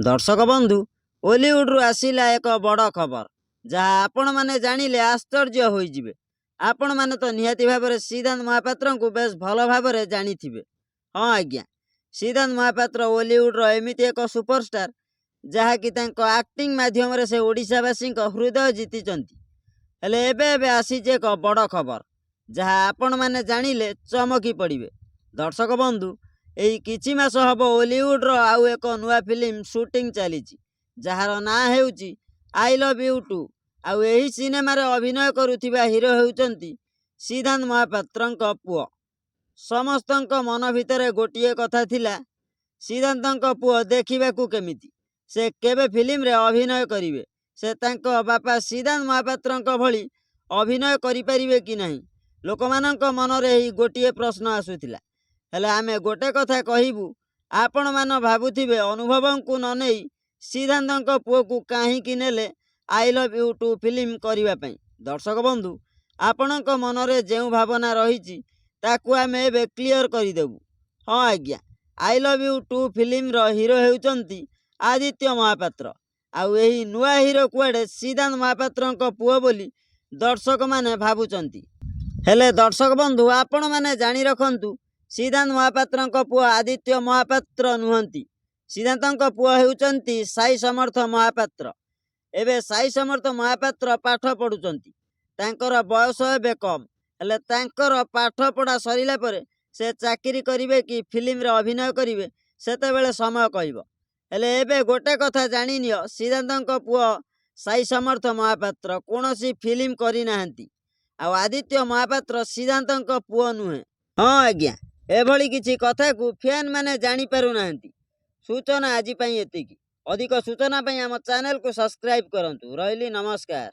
दर्शक बंधु ओलीवुड्रु आसिला एक बड़ खबर जहाँ आपण मैंने जानिले आश्चर्य होइजिबे। आपण मैंने तो निहाती भाव सिद्धांत महापात्र को बेस भल भाव जानी थे। हाँ आज्ञा, सिद्धांत महापात्र ओलीवुड्र एमती एक सुपरस्टार जहाँकि आक्टिंग माध्यम से ओडिशावासी हृदय जीति। हेले एबे आसीचे एक बड़ खबर जहाँ आपण मैंने जानिले चमकी पड़े। दर्शक बंधु यही किछि मास हब ओलीवुड्र आउ एक नुआ फिल्म शूटिंग चली जार ना हेउची आई लव यू टू। आउ एही सिनेमार अभिनय करुथिबा हीरो हेउचंती सिद्धांत महापात्रंक पुओ। समस्तंक मन भितर गोटिए कथा थिला, सिद्धांतंक पुओ देखिबाकू केमिति, से केबे फिल्म रे अभिनय करिवे, से तांको बापा सिद्धांत महापात्रंक भली अभिनय करि परिबे कि नाही। लोकमानंक मनरे एही गोटिए प्रश्न आसुथिला। हेले आमे गोटे कथा कहिबू, आपण मान भाबुथिबे अनुभव को न नेई सिद्धांतंक पुओ को काहीकि नेले I love you too film करिवा पई। दर्शक बंधु आपणक मनरे जेउ भावना रहिछि ताकू आमे एबे क्लियर करिदेबू। हाँ आज्ञा, I love you too film रो हीरो हेउचंती आदित्य महापात्र। आउ एही नुआ हीरो कुआडे सिद्धांत महापात्रंक पुओ बोली दर्शक माने भाबुचंती। हेले दर्शक बंधु आपण माने जानि रखंतु, सिद्धांत महापात्रंक पुओ आदित्य महापात्र नुहंती। सिद्धांतंक पुओ हेउचंती साई समर्थ महापात्र। एबे साई समर्थ महापात्र पाठ पढ़ुचंती। तांकर बयस एबे कम, हेले तांकर पाठ पढ़ा सरिला परे से चाकरी करिवे कि फिल्म रे अभिनय करिवे सेतेबेले समय कहब। हेले एबे गोटे कथा जानि नियो, सिद्धांतंक पुओ साई समर्थ महापात्र कोनोसी फिल्म करि नाहंती। आ आदित्य महापात्र सिद्धांतंक पुओ नुहे। हाँ आज्ञा, एभली किछि कथा को फैन माने जानि पारु नाहंती। सूचना आज पई एतिकी। अधिक सूचना पई आम चैनल को सब्सक्राइब करंतु। रहिली, नमस्कार।